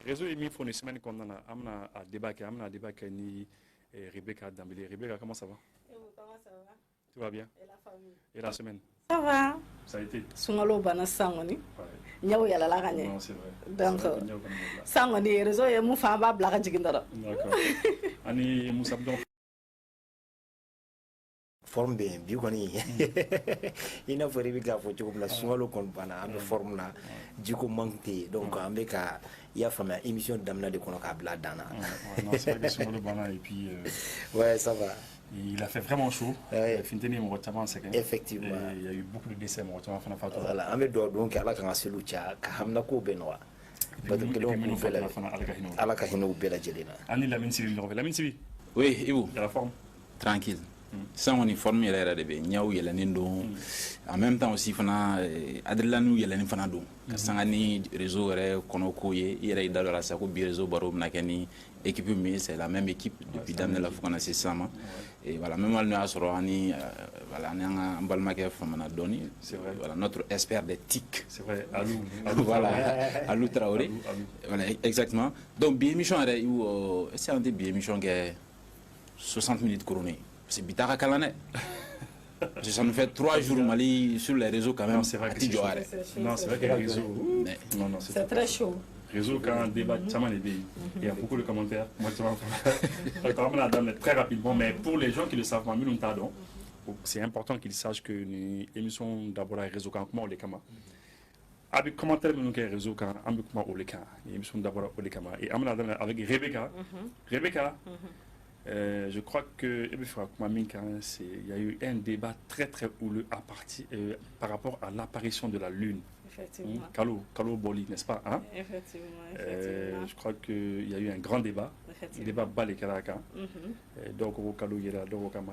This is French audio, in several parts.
Réseau est mis pour une semaine qu'on a un débat ni Rebecca Dambélé. Rebecca, comment ça va? Comment ça va? Tout va bien? Et la famille? Et la semaine? Ça va. Ça a été? Sungalo bana sangoni. Nyaw yala la gagné. Non, c'est vrai. Donc sangoni réseau et mou fa ba blaga jigindara. D'accord. Ani Moussa Abdon. Forme bien, bien connu. Il n'a pas réussi à faire tout comme la sungalo kon bana, am forme la, du coup manqué. Donc avec il y a fait une émission d'amna de konoka bladana. Non, c'est vrai que Sungalo bana et puis. Ouais, ça va. Il a fait vraiment chaud. Effectivement, il y a eu beaucoup de décès. Voilà, on doit donc à la cancer lucha, Kahamna ko Benoit. Oui, Ibu. La forme. Tranquille. Sans on informe de Niao Yelanindo. En même temps aussi, Adelanou Yelanifanadoum. Sangani, réseau, Konokoye, il y a dans la Sako, Birezo, Baroum, Nakani, équipe, mais c'est la même équipe depuis Dame de la Foucault, c'est ça. Et voilà, même à l'Union, voilà, un balmaquet Famanadoni, c'est vrai, voilà, notre expert des tics. C'est vrai, Alou. Voilà, Alou Traoré. Voilà, exactement. Donc, bien mission, c'est un des bien missions qui est 60 minutes couronnées. C'est Bitara Kalane. Ça nous fait 3 jours Mali sur les réseaux quand même. Non, c'est vrai que c'est chaud. Non, c'est vrai que les réseaux. Non, c'est très chaud. Réseau, quand on débat, il y a beaucoup de commentaires. Moi, très rapidement, mais pour les gens qui le savent, c'est important qu'ils sachent que l'émission d'abord est réseau quand on les camas. Avec commentaire de nos réseaux quand on les camas, l'émission d'abord au les camas. Et avec Rebecca. Rebecca. Je crois que il y a eu un débat très très houleux par rapport à l'apparition de la Lune. Effectivement. Kalo Boli, n'est-ce pas hein? Effectivement. Je crois qu'il y a eu un grand débat. Le débat Balé Karaka. Donc, au Kalo Yera,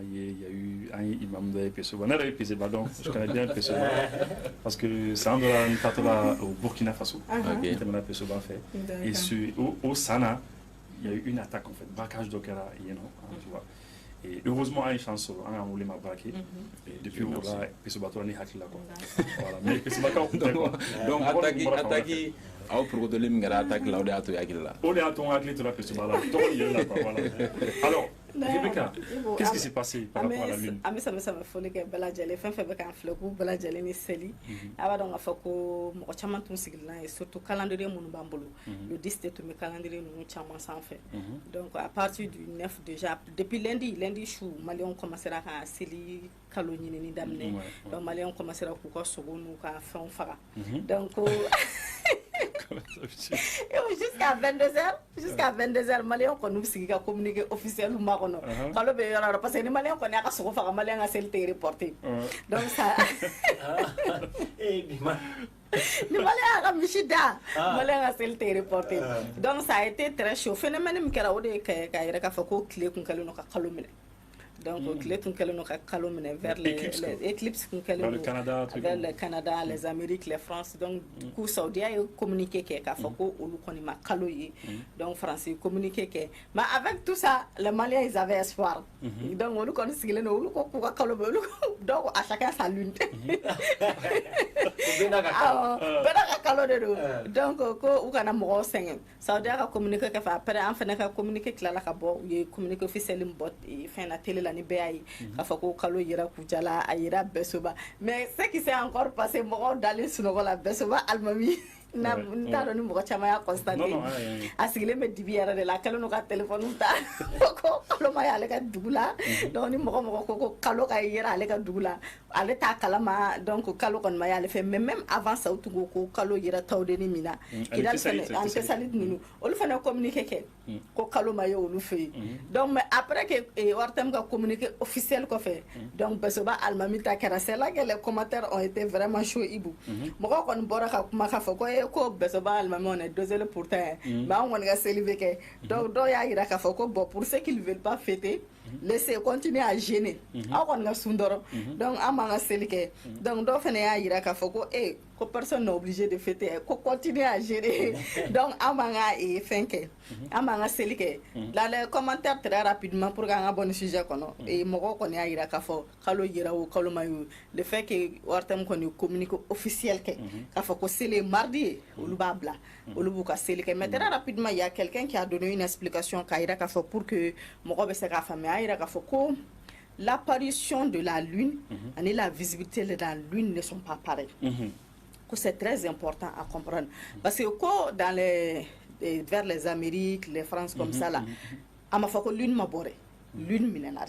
il y a eu un imam de Pessoa. Donc, je connais bien Pessoa. Parce que c'est un de la au Burkina Faso. Et au Sana, il y a eu une attaque en fait, braquage d'Okara, tu vois. Et heureusement, il y a une chance, on a voulu m'abraquer. Et depuis on a ce bateau, on est hacké là. Voilà. Mais ce bateau, donc attaquer, pour que les gens attaquent là, on est à tout là. On est à tout hacké, tu l'as fait ce bateau. Alors, Rebecca, qu'est-ce qui s'est passé par rapport à la Lune? Ça me fait que Bella Jelly, fin fait un flocou, Bella Jelly, ni Seli. Avant d'en faire que mon chaman tout sigla et surtout calendrier mon bambolo. Le 10 de mes calendrier nous chaman sans fait. Donc à partir du 9 déjà, depuis lundi chou, Malion commencera à Seli, Kaloni ni d'amener. Donc Malion commencera à couper sur nous qu'à faire un fara. Donc jusqu'à 22h, Malion qu'on nous signe à communiquer officiellement. Parce que les Maliens connaissent à son frère malien à celle de reporter. Donc ça. Les Maliens à Michida, malien à celle de reporter. Donc ça a été très chaud. Phénomène qui a été fait clé qu'on calme nos calomnes. Donc clé qu'on calme nos calomnes vers les éclipses qu'on calme vers le Canada, les Amériques, les France. Donc du coup Saoudia a communiqué qu'à Foko ou le connaît ma caloïe. Donc français communiqué que. Mais avec tout ça, les Maliens ils avaient espoir. Donc on nous connaît ce qu'il est nous quoi calome. Donc à chacun sa lune. Donc ko kana mo sengem. Saoudia a communiqué que après en fait a communiqué que la kabo il communiqué officiellement bot et fin la télé ni béaï afako kalo yira kujala ayira besoba mais ce qui s'est encore passé mo d'aller sur la besoba almami na ndaro ni mo chama ya constaté asigile me dibiara de la kalo no ka téléphone ta ko kalo ma ya le ka dugula donc ni mo ko kalo ka yira ale ka dugula ale ta kalama donc kalo kon ma ya le fait mais même avant ça tout ko kalo yira tawde ni mina il a fait en salit nunu on fait communiquer ko kalo ma yo lu fait donc mais après que wartam ka communiqué officiel ko fait donc besoba almami ta kera c'est là que les commentaires ont été vraiment chauds ibu mo ko kon bora ka kuma ka fako ko besoba almami on est désolé pour ta mais on va célébrer donc do ya ira ka fako bon pour ceux qui ne veulent pas fêter laisser continuer à gêner aw kɔni ka sun dɔrɔn donc an b'an ka seli kɛ donc dɔ fana y'a yira k'a fɔ ko ko personne n'est obligé de fêter ko continuer à gêner donc an b'an ka fɛn kɛ an b'an ka seli kɛ dans les commentaires très rapidement pour qu'an ka bɔ ni sujet kɔnɔ mɔgɔw kɔni y'a yira k'a fɔ kalo yira o kalo ma ye o le fait que ORTM kɔni communiqué officiel kɛ k'a fɔ ko seli mardi ye olu b'a bila olu b'u ka seli kɛ mais très rapidement il y a quelqu'un qui a donné une explication k'a yira k'a fɔ pour que mɔgɔ bɛ se k'a faamuya a yira k'a fɔ ko l'apparition de la lune et la visibilité de la lune ne sont pas pareils. C'est très important à comprendre. Parce que dans vers les Amériques, les France comme ça, là, on m'a fait que lune m'a boré, lune millénaire.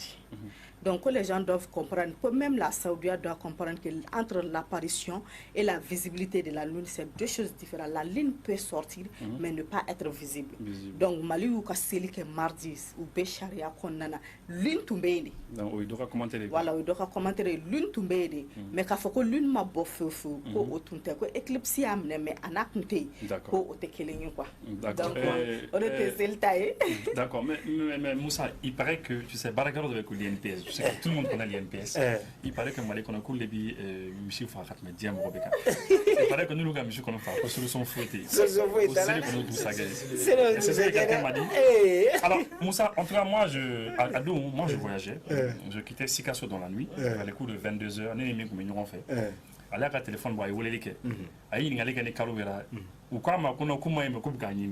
Donc les gens doivent comprendre, que même la Saoudia doit comprendre qu'entre l'apparition et la visibilité de la lune, c'est deux choses différentes. La lune peut sortir, mais ne pas être visible. Donc Mali ou Kasseli qui est mardi, ou Bécharia Konana, lune tombée. Donc il doit commenter les. Voilà, il doit commenter lune tombée. Mais quand faut que lune m'a boffé, ko otunte, ko éclipse amne, mais anaknte, ko otekelenyo quoi. D'accord. Donc on était seltaé. D'accord, mais Moussa, il paraît que tu sais, Barakaro avec l'INPS. Je sais que tout le monde connaît l'INPS. Il paraît que Mali qu'on a cool les billes, Michel Farat, mais Diam Robeka. Il paraît que nous, le Michel qu'on a fait, solution fouettée. C'est ça que quelqu'un m'a dit. Alors, Moussa, en tout cas, moi, je voyageais. Je quittais Sikasso dans la nuit, à les coups de 22h. On est aimé comme nous on fait. À l'heure, le téléphone, il y a les aïe, il y a les calouera. Ou quoi, ma qu'on a comment me coupe gagner.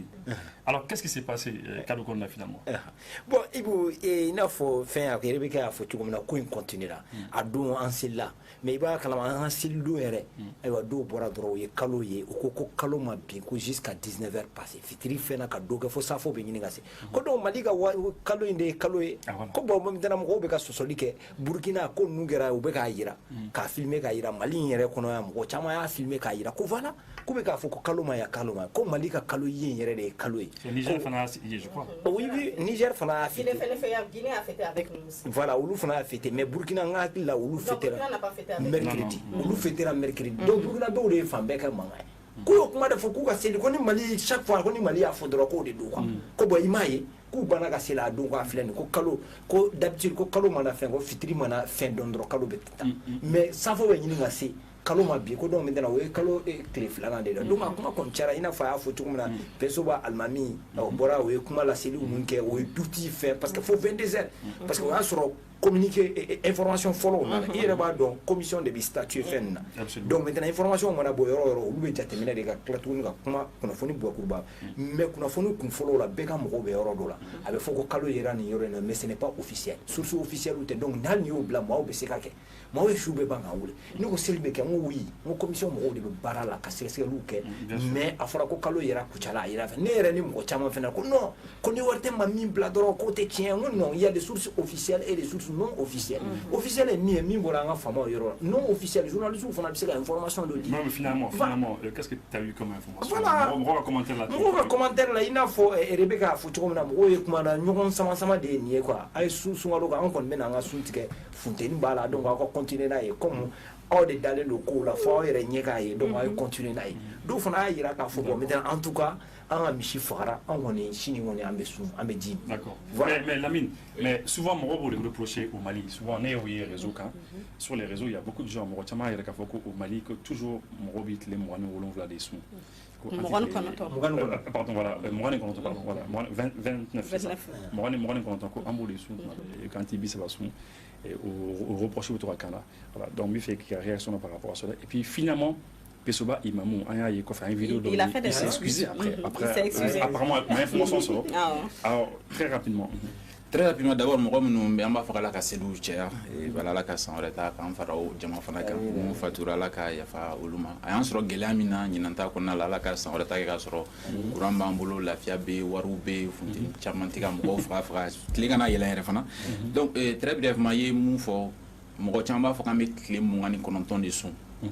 Alors, qu'est-ce qui s'est passé, Kaloukonda, finalement? Bon, il n'a faut faire que Rebecca a fait tout comme la couille continue là. À deux en là. Mais il va quand même en s'il doit il va deux pour adroyer, caloyer, ou coco caloma bien, jusqu'à 19h passé. Fitri fait na cadeau que faut ça faut bien négocier. Quand on m'a dit que caloyer des caloyer, comme on me dit à mon Rebecca Sosolike, Burkina, comme nous guéra ou Becaïra, qu'a filmé Caïra, Malin, reconnaissant, ou Chama a filmé Caïra, Kovana, comme il faut caloma ya caloma, comme Malika caloyer, il y a des caloyer. Niger Fana, je crois. Oui, Niger Fana a fait. Guinée a fêté avec nous. Voilà, Oulu Fana a fêté, mais Burkina n'a pas Oulu fêté. Mercredi, Oulu fêté la mercredi. Donc Burkina Bé ou les femmes Beka Manga. Ko kuma da fuku ka seli ko ni Mali chaque fois ko ni Mali a fodoro ko de do quoi. Ko boy imaye ku bana ka sela do ko aflen ko kalo ko d'habitude ko kalo mana fen ko fitri mana fen dondro kalo betita. Mais ça faut venir ngasi kalo ma bi ko don maintenant we kalo clé flana de donc kuma kon chara ina fa a foto kuma peso ba almami bora we kuma la seli munke we duty fait parce que faut 22 heures parce que on a sur communiquer information follow il y a pas donc commission de statut FN donc maintenant information on a boyoro ou be jatemina de ka klatu nga kuma kuna foni bo kurba mais kuna foni kun follow la beka mo be yoro do la avec foko kalo yera ni yoro mais ce n'est pas officiel source officielle ou donc nan yo bla mo be sekake mo we shube banga wule ni ko selbe ke mo wi mo commission mo de barala ka sese luke mais afora ko kalo yera ku chala yera ne yera ni mo chama fena ko non ko ni warte ma min bla doro ko te tien non il y a des sources officielles et des sources non officielles. Officielles est ni bolanga fama yoro. Non officielles, journalistes font la information de dire. Finalement, qu'est-ce que tu as eu comme information? Voilà. On va commenter là. On va commenter là, il faut Rebecca faut comme na mo e kuma na nyogon sama de ni quoi. Ay su ngalo ka on kon mena nga suntike fontaine bala donc on va continuer là et comme au de d'aller le coup la fois et nyeka et donc on va continuer là. Donc on a ira ka faut maintenant en tout cas en Michi Fara, on est chini, on est en Bessou, en Bédine. D'accord. Voilà. Mais Lamine, mais souvent, mon robot est reproché au Mali. Souvent, on est au réseau. Sur les réseaux, il y a beaucoup de gens. Moi, il y a au Mali que toujours mon robot est les moines ou l'on des sous. Pardon, voilà. Moine Konoto, pardon. Voilà. 29. Moine Konoto, Ambo les sous. Quand il dit ça va sous. Au reproché autour de Kala. Voilà. Donc, il fait qu'il y a réaction par rapport à cela. Et puis, finalement, Pesoba Imamou, il a fait des s'est excusé après. Apparemment, ma information sur. Alors, très rapidement. Très rapidement, d'abord, je vais faire la casse de l'oucher. Et voilà, la casse en retard, quand on fait le Jamafana, on fait la casse, il y a Uluma. Et on se regarde Gelamina, il y a la casse en retard, il y a Kurambambolo, la Fiabe, Waroube, Fontaine, Chamantica, Mofra, Clégana, il y a un donc, très brièvement, il y a un fort. Je vais faire les mouvements qu'on de son.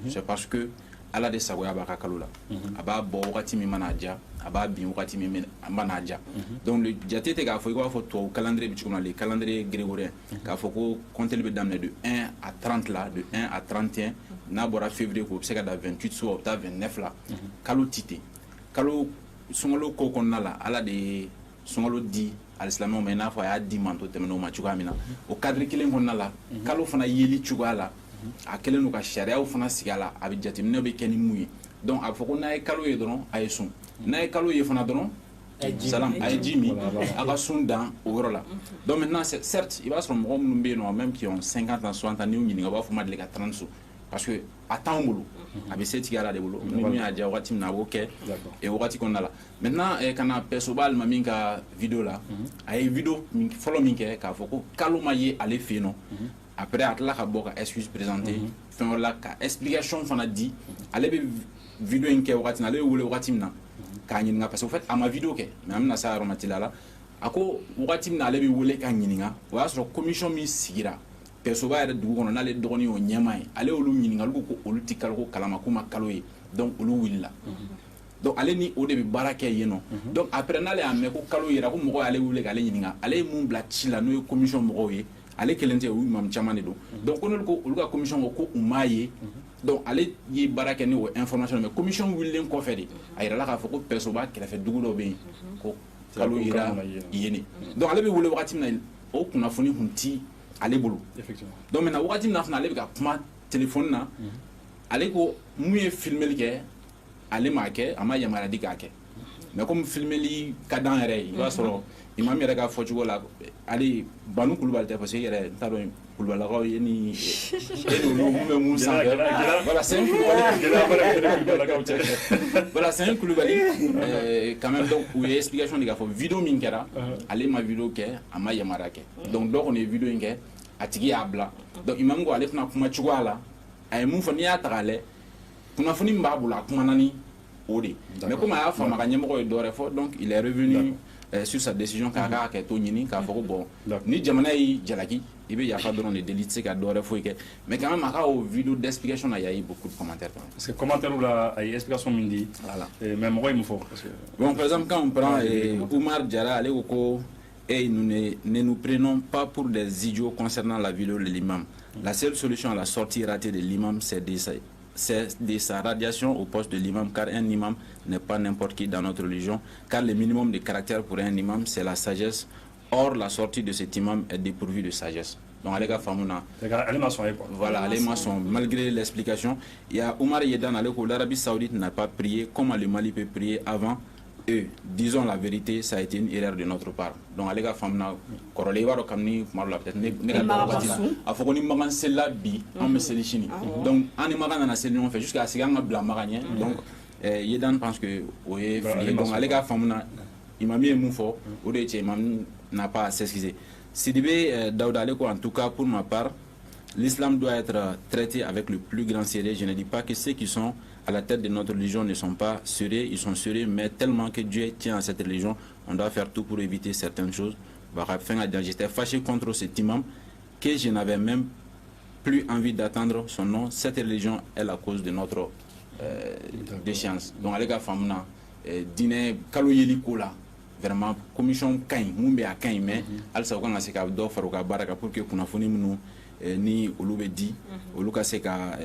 C'est parce que. Ala de sagoya ba kakalola aba bo wakati mi manaja aba bi wakati mi manaja donc le diaté ga fo ko fo to calendrier bi comme le calendrier grégorien ga fo ko compter le damne de 1 à 30 là de 1 à 31 na bora février ko c'est da 28 so ta 29 là kalo tité kalo sungolo ko konna la ala de sunkalo di alisilamaw ma i n'a fɔ a y'a di manto tɛmɛnenw ma cogoya min na o cadre kelen kɔnɔna la kalo fana yeli cogoya la a kɛlen don ka sariyaw fana sigi a la a bɛ jateminɛ bɛ kɛ ni mun ye donc a bɛ fɔ ko n'a ye kalo ye dɔrɔn a ye sun n'a ye kalo ye fana dɔrɔn salam a ye ji min a ka sun dan o yɔrɔ la donc maintenant certes i b'a sɔrɔ mɔgɔ minnu bɛ yen nɔ même qui ont 50 ans 60 ans n'i y'u ɲininka u b'a fɔ ma deli ka 30 so parce que a t'anw bolo a bɛ se tigɛ ala de bolo ni min y'a diya wagati min na a b'o kɛ wagati kɔnɔna la maintenant ka na Persoba Alimami ka vidéo la a ye vidéo fɔlɔ min kɛ k'a fɔ ko kalo ma ye ale fɛ yen nɔ après a tila ka bɔ ka excuse présenter fɛn wɛrɛ la ka explication fana di ale bɛ vidéo in kɛ wagati min na ale bɛ wele wagati min na k'a ɲininka parce que au fait a ma vidéo kɛ mais an bɛna se a yɔrɔ ma teliya la a ko wagati min na ale bɛ wele ka ɲininka o y'a sɔrɔ commission min sigira Persoba yɛrɛ dugu kɔnɔ n'ale dɔgɔnin y'o ɲɛmaa ye ale y'olu ɲininka olu ko olu tɛ kalo ko kalama k'u ma kalo ye donc olu wulila donc ale ni o de bɛ baara kɛ yen nɔ donc après n'ale y'a mɛn ko kalo yera ko mɔgɔw y'ale wele k'ale ɲininka ale ye mun bila ci la n'o ye commission mɔgɔw ye ale kelen tɛ o imam caman de don donc ko n'olu ko olu ka commission ko u m'a ye donc ale ye baara kɛ ni o information mais commission wulilen kɔfɛ de a yirala k'a fɔ ko Persoba kɛrɛfɛ dugu dɔ bɛ yen ko kalo yera yen de donc ale bɛ wele wagati min na o kunnafoni kun ti ale bolo donc maintenant wagati min na fana ale bɛ ka kuma téléphone na ale ko mun ye filmeli kɛ ale m'a kɛ a ma yamaruya di k'a kɛ mais comme filmeli ka d'an yɛrɛ ye i b'a sɔrɔ imam yɛrɛ ka fɔcogo la ale Banu Kulubali tɛ parce que yɛrɛ n t'a dɔn Kulubalilakaw ye ni n'olu mun bɛ mun sanfɛ voilà c'est un Kulubali voilà c'est un Kulubali quand même donc u ye explication de k'a fɔ vidéo min kɛra ale ma vidéo kɛ a ma yamaruya kɛ donc dɔ kɔni ye vidéo in kɛ a tigi y'a bila donc imam ko ale fana kuma cogoya la a ye mun fɔ n'i y'a ta k'a lajɛ kunnafoni min b'a bolo a kumana ni o de mais comme a y'a faamu a ka ɲɛmɔgɔ ye dɔ wɛrɛ fɔ donc il est revenu sur sa décision k'a ka hakɛ to ɲini k'a fɔ ko bon ni jamana y'i jalaki i bɛ yafa dɔrɔn de deli tɛ se ka dɔ wɛrɛ foyi kɛ mais quand même a ka o vidéo d'explication na il y a eu beaucoup de commentaires parce que commentaire la a ye explication min di voilà mais mɔgɔ ye mun fɔ bon par exemple quand on prend Oumar Diarra ale ko ko et nous ne nous prenons pas pour des idiots concernant la vidéo de l'imam. La seule solution à la sortie ratée de l'imam, c'est de sa radiation au poste de l'imam, car un imam n'est pas n'importe qui dans notre religion, car le minimum de caractère pour un imam, c'est la sagesse. Or, la sortie de cet imam est dépourvue de sagesse. Donc, les gars, voilà, les maçons, malgré l'explication, il y a Oumar Yedan, l'Arabie Saoudite n'a pas prié comme le Mali peut prier avant. Disons la vérité, ça a été une erreur de notre part. Donc, les gars, peut-être donc, on est magan dans la cellule, on fait jusqu'à ce qu'on a blanc maganien. Donc, Yedan pense que, oui, donc, les gars, il m'a mis un mot fort, il n'a pas à s'excuser. Sidibé Daouda Aleko, en tout cas, pour ma part, l'islam doit être traité avec le plus grand sérieux. Je ne dis pas que ceux qui sont à la tête de notre religion ne sont pas sérieux, ils sont sérieux, mais tellement que Dieu tient à cette religion, on doit faire tout pour éviter certaines choses. J'étais fâché contre cet imam que je n'avais même plus envie d'attendre son nom. Cette religion est la cause de notre déchéance. Donc, les gars, femmes, dîner, kaloyeli kola, vraiment, commission kain, mumbe a kain, mais alsa on a se ka do faruka baraka pour que kunafoni munu ni olube di, oluka se ka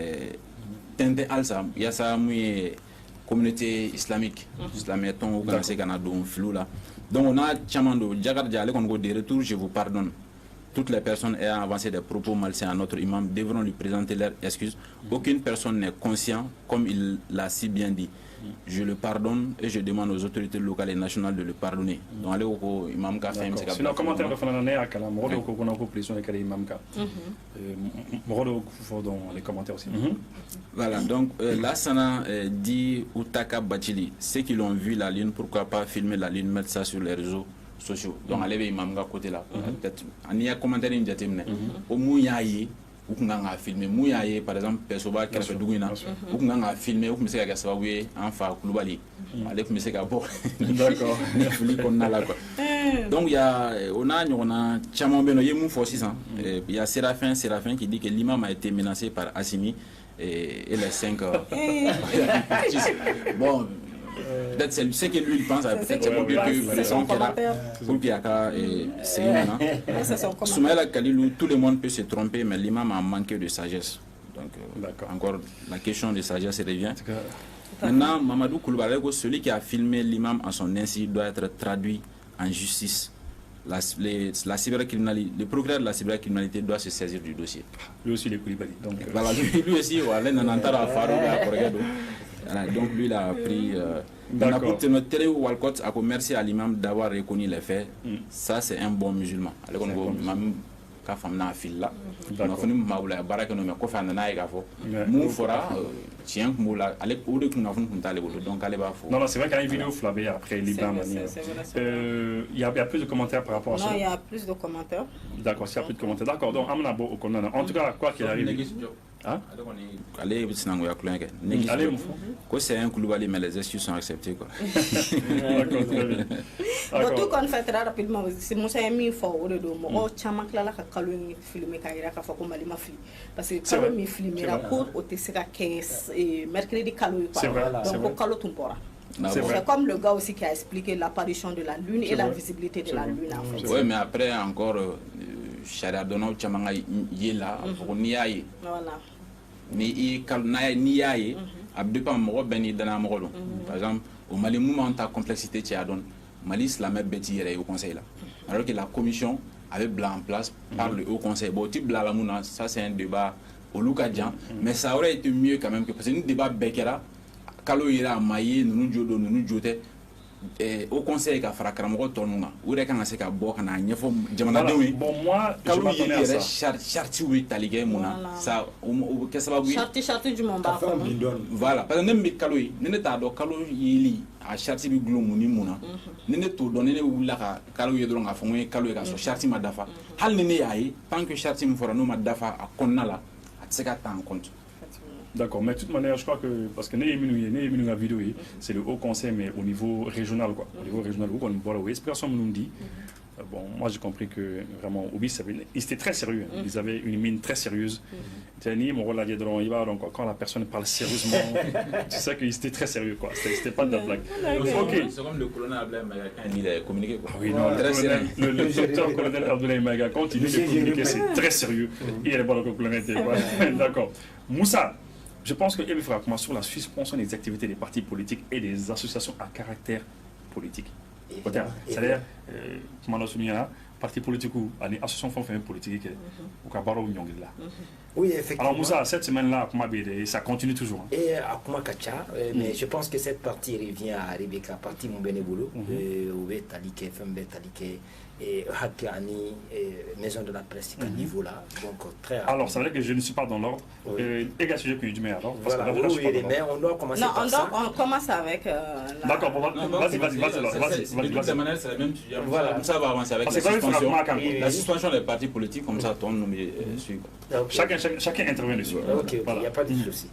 tente alsa yasa mu communauté islamique, islamien ton ou se kana do flou là. Donc on a chamando jagardia ale kon go de retour, je vous pardonne. Toutes les personnes ayant avancé des propos malsains à notre imam devront lui présenter leurs excuses. Aucune personne n'est conscient, comme il l'a si bien dit. Je le pardonne et je demande aux autorités locales et nationales de le pardonner. Donc, allez au imam ka fait c'est le commentaire de Fanane à Kala, Moro ko na ko pression et kala imam ka. Moro faut dans les commentaires aussi. Voilà, donc là Sana dit Outaka Bachili, ceux qui l'ont vu la lune, pourquoi pas filmer la lune, mettre ça sur les réseaux sociaux. Donc allez imam ka côté là. Peut-être il y a commentaire in jatemne. Au mouyaye ou qu'on a filmé mouyaye par exemple Persoba qui a fait douina ou qu'on a filmé ou qu'on sait qu'à ça oui enfin Kulubali allez qu'on sait qu'à bon d'accord qu'on a là quoi donc il y a on a chamon beno yemu fo 600 il y a Séraphin qui dit que l'imam a été menacé par Assimi et les 5 bon peut-être c'est ce que lui il pense peut-être c'est pour que les gens qui là pour qu'il y a c'est maintenant Soumaïla Kalilou tout le monde peut se tromper mais l'imam a manqué de sagesse donc encore la question de sagesse revient maintenant Mamadou Koulibaly celui qui a filmé l'imam en son insu doit être traduit en justice, la cybercriminalité, le procureur de la cybercriminalité doit se saisir du dossier. Lui aussi, il est Koulibaly. Donc, voilà, lui aussi, donc lui, il a pris. Notre télé Walcott a remercié à l'imam d'avoir reconnu les faits. Ça, c'est un bon musulman. Ka famna filla na fani mawla baraka no me ko fa na ga fo mu fora tien mula ale o de kuna fun tale bodo donc ale ba fo. Non, c'est vrai qu'il y a une vidéo flambée après Liban. Il y a plus de commentaires par rapport à ça. Non, il y a plus de commentaires. D'accord, s'il y a plus de commentaires. D'accord, donc amna bo okona. En tout cas, quoi qu'il arrive. Hein? Allez, c'est un Koulibaly, mais les excuses sont acceptées. D'accord, très bien. Donc, tout qu'on fait très rapidement, c'est mon ami fort de moi. Oh, tiens, là, la calomnie filmée quand il a fait comme il m'a filmé. Parce que calomnie filmée, la cour au TCK 15 et mercredi calomnie. C'est vrai. Donc, calomnie tout pour. C'est comme le gars aussi qui a expliqué l'apparition de la lune et la visibilité de la lune. En fait. Oui, mais après encore. Charia dono chamanga yela pour niaye ni niaye abdepa mo beni dana mo par exemple au Mali moment ta complexité ti adon Mali islamé beti au conseil là alors que la commission avait blanc en place par le haut conseil bon type bla la mouna ça c'est un débat au Loukadjan mais ça aurait été mieux quand même que parce que un débat bekera kalo ira maye nous jodo nous joté au conseil ka fara karamɔgɔ tɔ ninnu kan u yɛrɛ kan ka se ka bɔ ka na ɲɛfɔ jamanadenw ye kalo ye yɛrɛ charte bɛ tali kɛ mun na ça o bɛ kɛ sababu ye charte jumɛn b'a kɔnɔ voilà parce que ne min bɛ kalo ye ni ne t'a dɔn kalo yeli a charte bɛ gulon mun ni mun na ni ne t'o dɔn ni ne wulila ka kalo ye dɔrɔn k'a fɔ n ko ye kalo ye k'a sɔrɔ charte ma dafa hali ni ne y'a ye tant que charte min fɔra n'o ma dafa a kɔnɔna la a tɛ se ka ta en compte. D'accord, mais de toute manière, je crois que, parce que la vidéo, c'est le haut conseil, mais au niveau régional, quoi. Au niveau régional, où on voit là, personne nous dit. Bon, moi j'ai compris que vraiment, Obi, ils étaient très sérieux. Ils avaient une mine très sérieuse. Donc, quand la personne parle sérieusement, tu sais qu'ils étaient très sérieux, quoi. C'était pas de la blague. Okay. C'est comme le colonel Abdoulaye Maga quand il a communiqué. Ah oui, non, le docteur colonel Abdoulaye Maga, quand il dit communiquer, c'est très sérieux. Il est bon, le colonel était quoi. D'accord. Moussa. Je pense que il faudra commencer sur la suspension des activités des partis politiques et des associations à caractère politique. C'est-à-dire, comment on a souligné là, partis politiques ou associations politiques ou Kabaro ou Nyongila. Oui, effectivement. Alors Moussa, cette semaine-là, ça continue toujours. Et à Kumakacha, mais je pense que cette partie revient à Rebecca, partie Mbenebolo, où est Talike, FMB Talike, et Hakani, Maison de la Presse, à niveau là. Donc, très alors, ça veut dire que je ne suis pas dans l'ordre. Et quel sujet que je mets alors? Voilà, mais on doit commencer par ça. Non, on commence avec. D'accord, vas-y. De toute manière, c'est la même sujet. Voilà, ça va avancer avec la suspension des partis politiques, comme ça, tout le monde suit. Chacun intervient dessus. Ok, il n'y a pas de souci.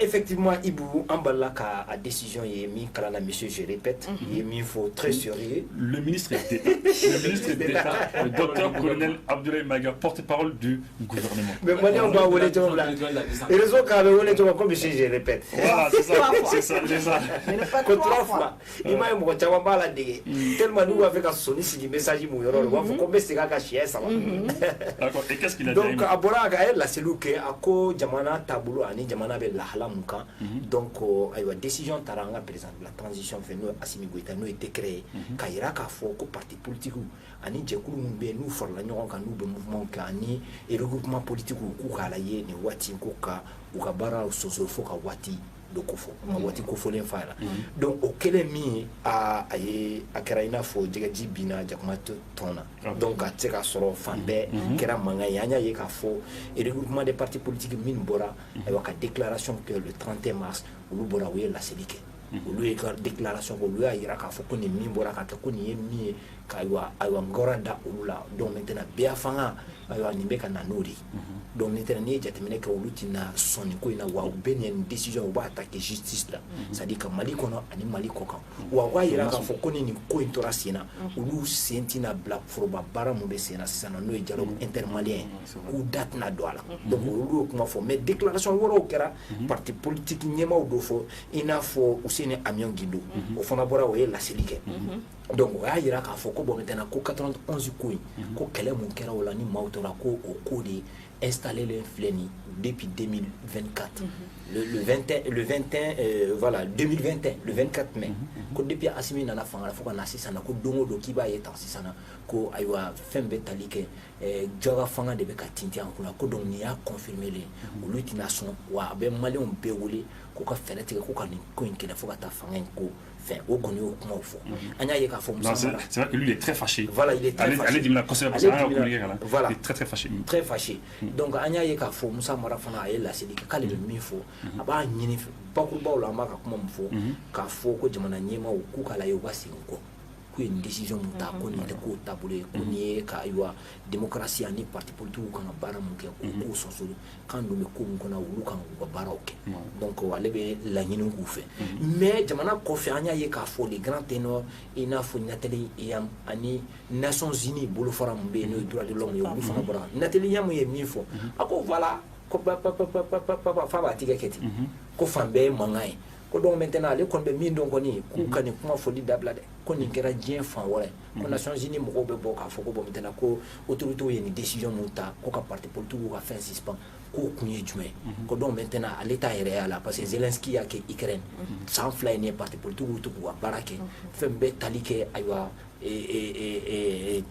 Effectivement, Ibou, Ambalaka a décision, il est mis, monsieur, je répète, il est mis, il faut très sérieux. Le ministre d'État, le docteur colonel Abdoulaye Maga, porte-parole du gouvernement. Mais moi, on doit voler tout là. Et les autres, quand on voler tout comme monsieur, je répète. Voilà, c'est ça. Mais pas trois fois. Il m'a dit, tu vas pas la déguer. Tellement nous, avec un sonné, si du message, il m'a dit, il faut qu'on mette ces gars cachés, ça va. D'accord, et qu'est-ce qu'il a dit? Donc, à Bora, la cellule qui a ko Jamana Taboulo, Ani Jamana Bel Lahla Mouka. Donc, il y a une décision, Taranga, par exemple, la transition fait nous, Assimi Goïta, nous été créé. Kaira Kafo, parti politique, Ani Djekou Mbe, nous, Forlagnon, nous, mouvement, Kani, et le regroupement politique, Koukalaye, ni Wati, Kouka, Oukabara, Sosofo, Kawati. Wati Kofolen Fara. Donc, au Kelemi, à Karaina, Fo, Djegaji Bina, Jakmato Tona. Donc, à Tseka Soro, Fande, Kera Mangayanya, Yekafo, et le regroupement des partis politiques Minbora, il y a une déclaration que le 31 mars, Ulubora, oui, la Sélike. Olu ye déclaration ko olu y'a yira k'a fɔ ko nin min bɔra ka kɛ ko nin ye min ye k'ayiwa ngɔra da olu la donc maintenant bɛɛ fanga ayiwa nin bɛ ka na n'o de donc maintenant n'i ye jateminɛ kɛ olu tɛna sɔn nin ko in na wa u bɛ nin décision u b'a attaquer justice la c'est à dire ka Mali kɔnɔ ani Mali kɔ kan wa u b'a yira k'a fɔ ko ni nin ko in tora sen na olu sen tɛna bila foroba baara mun bɛ sen na sisan n'o ye dialogue intermalien k'u da tɛna don a la donc olu y'o kuma fɔ mais déclaration wɛrɛw kɛra parti politique ɲɛmaaw dɔ fɔ i n'a fɔ Ousseini Amion Guindo o fana bɔra o ye laseli kɛ donc o y'a yira k'a fɔ ko bon maintenant ko 91 ko in ko kɛlɛ mun kɛra o la ni maaw tora ko o ko de installé les fleni depuis 2024. Le 21, voilà, 2021, le 24 mai. Ko depuis Assimi nana fanga fo kana sisana ko dongo do kiba yeta sisana ko aywa fembe talike joga fanga de be ka tinti an kuna ko donc ni ya confirmer le olu tina son wa be malion be wole ko ka fere tigɛ ko ka ni ko in kɛlɛ fo ka taa fanga in ko fɛn o kɔni y'o kumaw fɔ an y'a ye k'a fɔ Musa Mara c'est vrai que lui il est très fâché. Voilà, il est très fâché. Allez dis-moi conseil parce que voilà, il est très fâché. Très fâché. Donc an y'a ye k'a fɔ Musa Mara fana a ye laseli kɛ k'ale bɛ min fɔ a b'a ɲini bakurubaw la an b'a ka kuma min fɔ k'a fɔ ko jamana ɲɛmaaw k'u k'a lajɛ u ka segin kɔ ko une décision mun ta ko nin tɛ k'o taabolo ye ko nin ye ka ayiwa démocratie ani parti politique kan ka baara mun kɛ k'o sɔsɔli kan dun bɛ ko mun kɔnɔ olu kan k'u ka baaraw kɛ donc ale bɛ laɲini k'u fɛ mais jamana kɔfɛ an y'a ye k'a fɔ les grands ténors i n'a fɔ Nathalie Yam ani Nations Unies bolofara mun bɛ yen n'o ye droit de l'homme ye olu fana bɔra Nathalie Yam ye min fɔ a ko voilà ko fa b'a tigɛ kɛ ten ko fan bɛɛ ye mankan ye ko donc maintenant ale kɔni bɛ min dɔn kɔni k'u ka nin kuma fɔli dabila dɛ ko nin kɛra diɲɛ fan wɛrɛ ko Nations Unies mɔgɔw bɛ bɔ k'a fɔ ko bon maintenant ko autorités ye nin décision mun ta ko ka parti politique ka fɛn suspend k'o kun ye jumɛn ko donc maintenant ale t'a yɛrɛ y'a la parce que Zelensky y'a kɛ Ukraine san fila ye nin ye parti politique to k'u ka baara kɛ fɛn bɛɛ tali kɛ ayiwa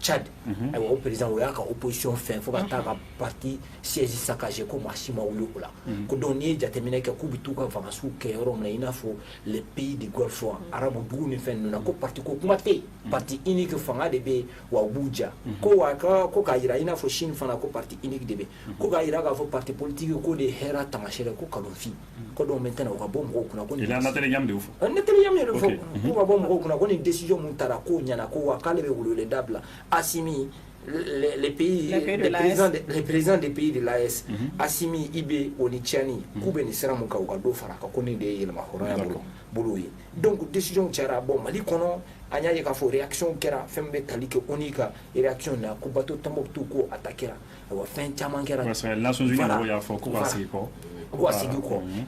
Tchad ayiwa o président o y'a ka opposition fɛn fo ka taa ka parti siège saccagé ko maa si ma wuli o la ko donc n'i ye jateminɛ kɛ k'u bɛ t'u ka vacances kɛ yɔrɔ min na i n'a fɔ les pays du Golfe arabu dugu ni fɛn ninnu na ko parti ko kuma tɛ yen parti unique fanga de bɛ yen wa u b'u ja ko wa ko k'a jira i n'a fɔ Chine fana ko parti unique de bɛ yen ko k'a jira k'a fɔ parti politique ko de ye hɛrɛ taamasiyɛn ko kalonfin ko donc maintenant o ka bɔ mɔgɔw kunna ko nin Nathalie Yam de fɔ Nathalie Yam de fɔ k'u ka bɔ mɔgɔw kunna ko nin décision mun taara k'o ɲɛna ko wa k'ale bɛ wele dabila Assimi les présidents des pays de l'AES Assimi Ibe Onitiani k'u bɛ nin sira mun kan u ka dɔ fara kan ko nin de ye yɛlɛma hɔrɔnya bolo ye donc décision cayara bon Mali kɔnɔ an y'a ye k'a fɔ réaction kɛra fɛn bɛ tali kɛ ONU ka réaction na ko bateau Tombouctou ko attaquera ayiwa fɛn caman kɛra Nations Unies mɔgɔw y'a fɔ k'u ka segin kɔ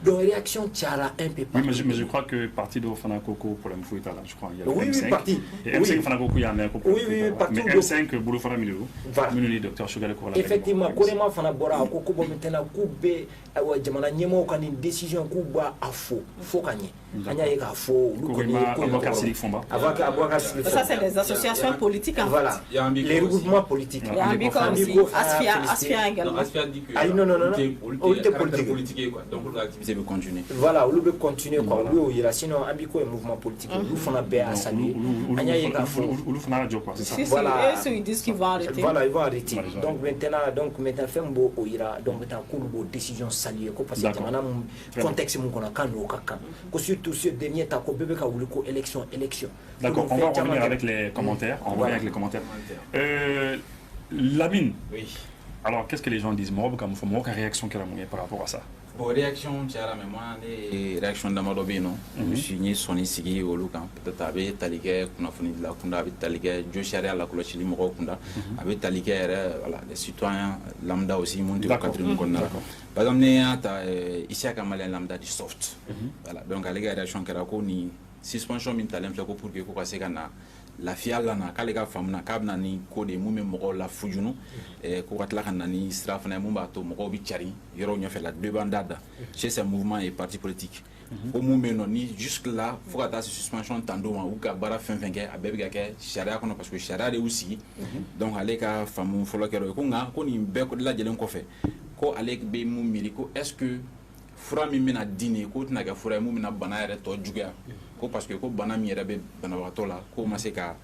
donc réaction cayara un peu partout. Oui, mais je crois que parti de Fana Koko problème fouille là, je crois. Il y a oui, M5. Parti. Et M5 Fana Koko il y a un oui, parti. Mais M5 Boulou Fana Milou. Voilà. Minuli docteur Chougale Kola. Effectivement, Korema Fana Bora Koko bon maintenant Koube awa jamana nyemo kan une décision Kuba a faux kanye. Anya ye ka faux ça c'est les associations politiques en voilà. Les regroupements politiques. Il y a Ambiko aussi. Asfia également. Asfia dit que non. Politique quoi. Donc l'activité peut continuer. Voilà, on peut continuer quoi. Oui, sinon Ambiko est mouvement politique. Nous font un à saluer. Anya ye ka faux. Ou font un quoi, c'est ça. Voilà. Ils disent qu'ils vont arrêter. Voilà, ils vont arrêter. Donc maintenant fait un beau ira donc maintenant une décision saluer parce que jamana contexte mon qu'on a quand nous kan. Que surtout ce dernier ta ko bébé ka wuli ko élection. D'accord, on va revenir avec les commentaires. Lamine. Oui. Alors, qu'est-ce que les gens disent? Moi, quelle réaction qu'elle a par rapport à ça? Bon, réaction, tu as mais moi, les réactions d'Amadobi, non? Je suis né son ici au Lucan, peut-être avec Talike, qu'on a fourni de la Kunda, avec Talike, Joshua, la Colochili Morokunda, avec Talike, voilà, les citoyens lambda aussi, montent au quatrième Kona. Par exemple, ici à Kamalien lambda du soft. Voilà, donc, à l'égard réaction qu'elle a connue, suspension min talent pour que ko ka se kana la fiala na kale ka famna kabna ni ko de mume mo la fujunu ko ka tla kana ni strafna mo ba to mo bi chari yoro nyo fe la debandada chez ce mouvement et parti politique au mume non ni jusque là faut ka ta suspension tando ou ka bara fin ke abebe ka ke sharia kono parce que sharia de aussi donc ale ka famu folo ke ko nga ko ni be ko la jelen ko fe ko ale be mu miri ko est-ce que fura min bɛna di nin ko tɛna kɛ fura ye mun bɛna bana yɛrɛ tɔ juguya ko parce que ko bana min yɛrɛ bɛ banabagatɔ la ko ma se ka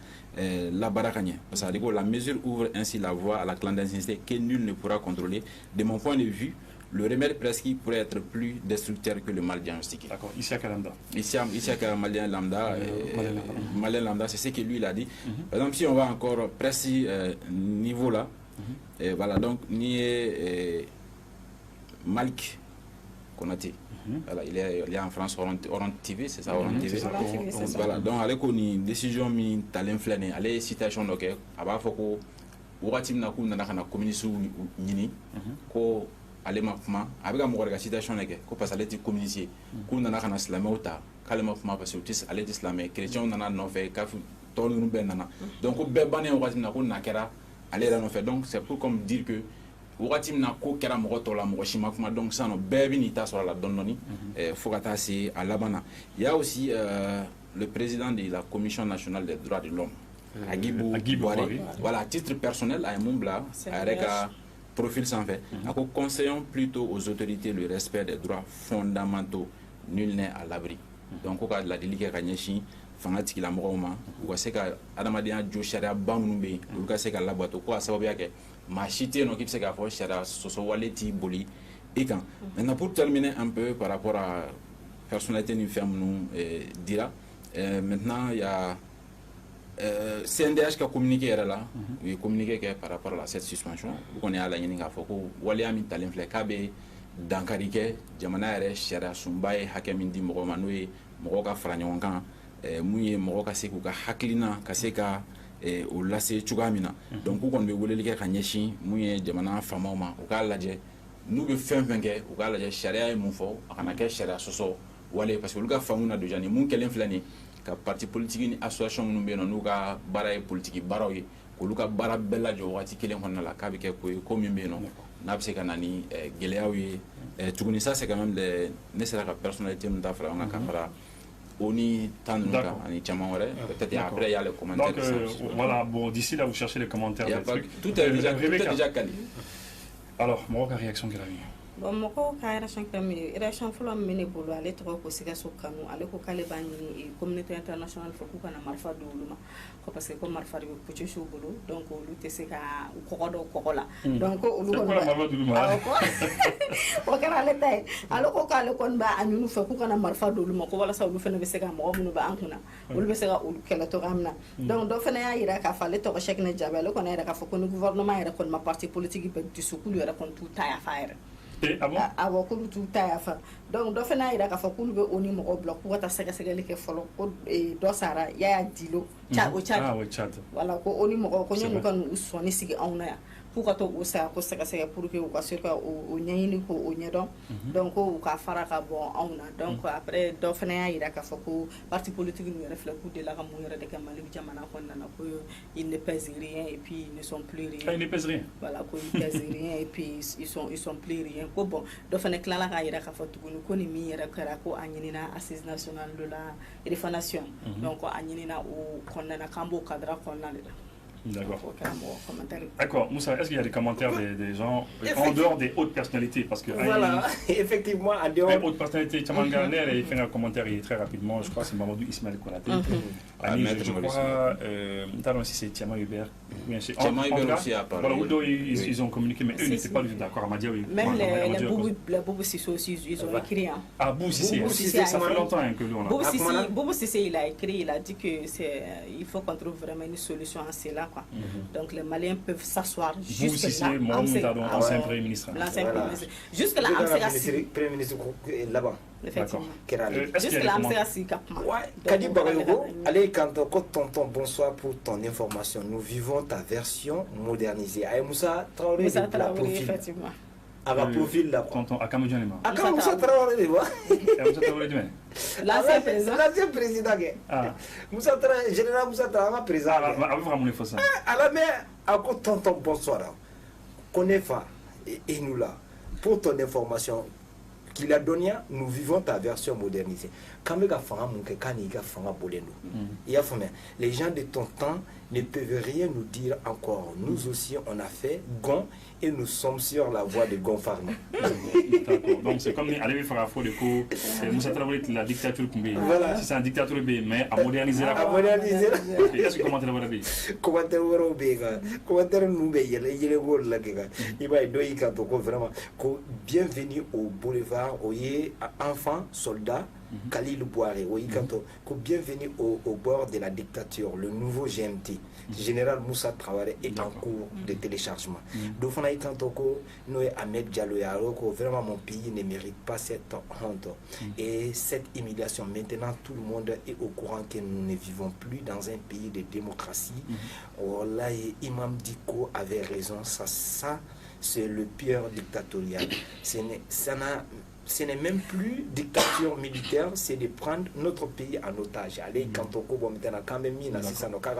labaara ka ɲɛ parce que ko la mesure ouvre ainsi la voie à la clandestinité que nul ne pourra contrôler. De mon point de vue, le remède prescrit pourrait être plus destructeur que le mal diagnostiqué. D'accord, ici à Lambda. Ici à Malien Lambda, Malien Lambda, c'est ce que lui il a dit. Par exemple, si on va encore précis niveau là, voilà, donc ni Malik Konaté. Voilà, il est en France, Orange TV, c'est ça, Orange TV. Voilà, donc avec une décision mi talent flâner, aller citation donc à bas faut que wakati na ku na kana communiser nyini ko ale ma kuma avec mo ga citation neke ko parce que communiser ku na kana islamé uta kale ma kuma parce que ale islamé chrétien na no fait ka tonu ben nana donc ko be bané wakati na ku na kera ale la no fait donc c'est pour comme dire que wagati min na ko kɛra mɔgɔ tɔ la mɔgɔ si ma kuma donc sisan nɔ bɛɛ bɛ n'i ta sɔrɔ a la dɔɔni dɔɔni fo ka taa se a laban na. Il y a aussi le président de la Commission nationale des droits de l'homme, Agibou Boiré. Voilà, à titre personnel, à mun bila a yɛrɛ ka profil sanfɛ a ko conseillons plutôt aux autorités le respect des droits fondamentaux, nul n'est à l'abri. Donc ko ka ladili kɛ ka ɲɛsin fanga tigilamɔgɔw ma u ka se ka adamadenya jo sariya ba minnu bɛ yen olu ka se ka labato ko a sababuya kɛ maa si tɛ yen nɔ k'i bɛ se k'a fɔ sariya sɔsɔwale t'i boli i kan. Maintenant pour terminer un peu par rapport à personnalité ni fɛn minnu dira, maintenant il y a CNDH ka communiqué yɛrɛ la u ye communiqué kɛ par rapport à cette suspension u kɔni y'a laɲini k'a fɔ ko waleya min talen filɛ k'a bɛ dankari kɛ jamana yɛrɛ sariya sunba ye hakɛ min di mɔgɔw ma n'o ye mɔgɔw ka fara ɲɔgɔn kan mun ye mɔgɔ ka se k'u ka hakilina ka se ka o lase cogoya min na. Donc u kɔni bɛ weleli kɛ ka ɲɛsin mun ye jamana faamaw ma u k'a lajɛ n'u bɛ fɛn fɛn kɛ u k'a lajɛ sariya ye mun fɔ a kana kɛ sariya sɔsɔ wale parce que olu ka faamu na déjà ni mun kɛlen filɛ nin ka parti politique ni association minnu bɛ yen nɔ n'u ka baara ye politique baaraw ye k'olu ka baara bɛɛ lajɔ wagati kelen kɔnɔna la k'a bɛ kɛ ko ye ko min bɛ yen nɔ n'a bɛ se ka na ni gɛlɛyaw ye tuguni ça c'est quand même ne sera ka personnalité min ta fara ɲɔgɔn kan ka fara Oni Tanouka, Ani Chamaware, peut-être après il y a les commentaires. Donc voilà, bon, d'ici là vous cherchez les commentaires. Tout est déjà calé. Alors, moi, quelle réaction qu'elle a eu? Bon, moi, réaction fɔlɔ min bɛ ne bolo ale tɔgɔ ko Sikaso Kanu ale ko k'ale b'a ɲini communauté internationale fɛ k'u kana marifa don olu ma ko parce que ko marifa de bɛ pucesiw bolo donc olu tɛ se ka kɔgɔ dɔ kɔgɔ la donc olu kɔni o kɛra ale ta ye ale ko k'ale kɔni b'a ɲini u fɛ k'u kana marifa don olu ma ko walasa olu fana bɛ se ka mɔgɔ minnu bɛ an kunna olu bɛ se ka olu kɛlɛ cogoya min na donc dɔ fana y'a jira k'a fɔ ale tɔgɔ Cheikhna Jabe ale kɔni yɛrɛ k'a fɔ ko ni gouvernement yɛrɛ kɔni ma parti politique bɛ dusu k'olu yɛrɛ kɔni t'u ta yafa yɛrɛ. Awɔ k'olu t'u ta yafa donc dɔ fana y'a jira k'a fɔ k'olu bɛ o ni mɔgɔw bila k'u ka taa sɛgɛsɛgɛli kɛ fɔlɔ ko dɔ sara Yaya Dilo o Tchad voilà ko o ni mɔgɔw ko ɲɛnu ka n'u sɔnni sigi anw na yan k'u ka to o saya ko sɛgɛsɛgɛ pour que u ka se ka o ɲɛɲini ko o ɲɛdɔn donc ko u ka fara ka bɔ anw na donc après dɔ fana y'a jira k'a fɔ ko parti politique ninnu yɛrɛ filɛ k'u delila ka mun yɛrɛ de kɛ Mali jamana kɔnɔna na ko ils ne pèsent rien et puis ils ne sont plus rien. Ils ne pèsent rien. Voilà ko ils pèsent rien et puis ils sont plus rien ko bon dɔ fana tilala k'a jira k'a fɔ tuguni ko ni min yɛrɛ kɛra ko a ɲinina assise nationale de la refondation donc a ɲinina o kɔnɔna na k'an b'o cadre kɔnɔna de la. D'accord, Moussa, est-ce qu'il y a des commentaires des gens en dehors des hautes personnalités? Parce que voilà, effectivement, en dehors des hautes personnalités, Tchamanganer, il fait un commentaire très rapidement, je crois que c'est Mamadou Ismaël Konaté. Je crois, notamment si c'est Tiama Hubert. Tiama Hubert aussi a parlé. Voilà, ils ont communiqué, mais eux n'étaient pas du tout d'accord. Même les Boubou Sissé aussi, ils ont écrit. Ah, Boubou Sissé, ça fait longtemps que l'on a. Boubou Sissé, il a écrit, il a dit qu'il faut qu'on trouve vraiment une solution à cela. Donc les Maliens peuvent s'asseoir jusque là. L'ancien Premier ministre. Jusque là, Premier ministre là-bas. Effectivement. Jusque là, Kadi Bagayoko, allez, quand tonton, bonsoir pour ton information. Nous vivons ta version modernisée. Aïe Moussa Traoré, effectivement. Avec profil là. Tonton Akamoudianema. Moussa Traoré, Moussa Traoré, l'ancien président. Moussa Traoré, général Moussa Traoré, président. À la mer, à quoi tonton, bonsoir. Connais pas, et nous là, pour ton information. Qu'il a donné, nous vivons ta version modernisée. Quand les gens de ton temps ne peuvent rien nous dire encore. Nous aussi, on a fait Gon et nous sommes sur la voie de Gonfarma. D'accord. Donc c'est comme aller faire un faux de coup. Moussa Traoré, la dictature Koumbe. Voilà. C'est une dictature mais à moderniser la. À moderniser. Est-ce que commentaire vous avez? Commentaire vous avez? Commentaire nous avez? Il est beau là que il va y vraiment. Bienvenue au boulevard. Oye enfant soldat. Khalil Boiré, bienvenue au bord de la dictature, le nouveau GMT, général Moussa Traoré est en cours de téléchargement. Dofana Itantoko, Noé Ahmed Diallo, vraiment mon pays ne mérite pas cette honte et cette humiliation. Maintenant, tout le monde est au courant que nous ne vivons plus dans un pays de démocratie. Là, Imam Diko avait raison, ça c'est le pire dictatorial. ce n'est même plus dictature militaire, c'est de prendre notre pays en otage. Allez, quand on coupe maintenant, quand même, c'est ça, nous avons quand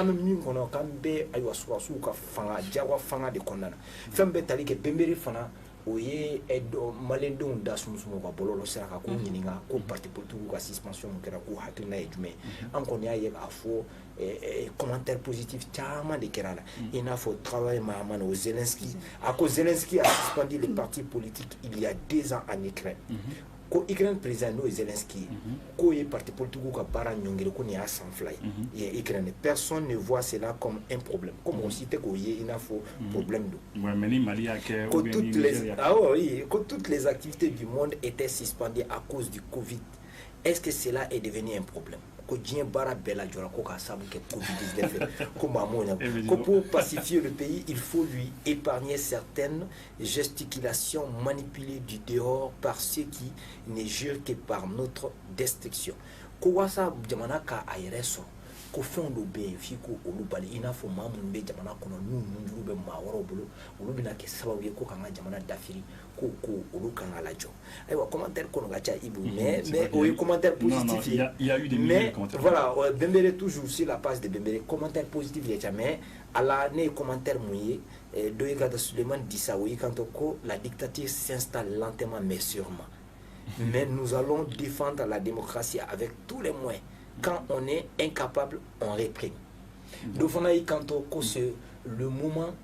même, on a quand même, ayo aswasu ka fanga, jawa fanga de kondana. Fembe tali ke bembere fana. Oye edo malendo da sumusumu ka bololo sera ka ko nyininga ko parti politique ka suspension kera ko hakina ejume an ko nya ye afo commentaire positif tama de kerala il a faut travailler maman au Zelensky à cause Zelensky a suspendu les partis politiques il y a 2 ans en Ukraine ko Ukraine président no Zelensky ko ye parti politique ka bara nyongere ko ni a sanfly et Ukraine personne ne voit cela comme un problème comme on cite ko ye il a faut problème do toutes les activités du monde étaient suspendues à cause du Covid. Est-ce que cela est devenu un problème? Pour pacifier le pays, il faut lui épargner certaines gesticulations manipulées du dehors par ceux qui ne jurent que par notre destruction. Ko fondo be fiko olu bali ina fo mamun be jamana kono nunjuru be mawaro bolo olu bina ke sababu ye ko kanga jamana dafiri ko olu kanga la jo aywa commentaire kono gacha ibu mais oui commentaire positif il y a eu des milliers de commentaires voilà Bembere toujours sur la page de Bembere commentaire positif ya jamais ala ne commentaire mouillé Doyega de Suleiman Dissaoui quand la dictature s'installe lentement mais sûrement mais nous allons défendre la démocratie avec tous les moyens. Quand on est incapable, on réprime. Donc, quand c'est le moment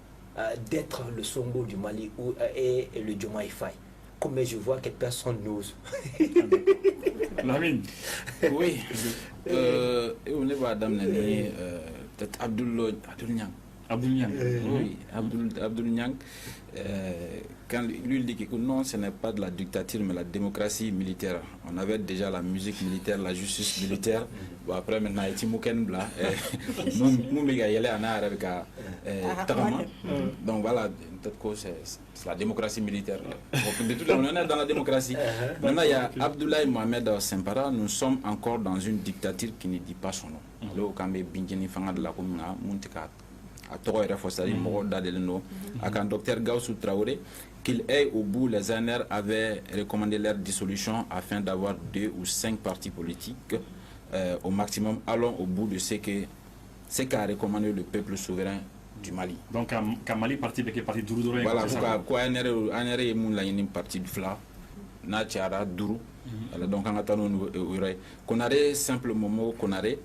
d'être le Songo du Mali et le Diomaye Faye. Comme je vois que personne n'ose. Lamine. Oui. On est peut-être Abdoul Niang. Oui, Abdoul Niang. Quand lui dit que non, ce n'est pas de la dictature, mais la démocratie militaire. On avait déjà la musique militaire, la justice militaire. Bon, après, maintenant, il y a Timouken Bla. Nous, il y a avec Tarama. Donc voilà, peut-être que c'est la démocratie militaire. De toute façon, on est dans la démocratie. Maintenant, il y a Abdoulaye Mohamed Sempara. Nous sommes encore dans une dictature qui ne dit pas son nom. Là, quand Bingeni Fanga de la commune, Muntika. À Toro Refosari, Moroda Deleno, à quand docteur Gaussou Traoré, qu'il ait au bout, les ANR avaient recommandé leur dissolution afin d'avoir 2 ou 5 partis politiques au maximum. Allons au bout de ce qu'a recommandé le peuple souverain du Mali. Donc, à Mali, parti avec parti Dourou. Voilà, pourquoi ANR est une partie du FLA, Nachara, Dourou. Donc, on attend qu'on arrête simplement qu'on arrête.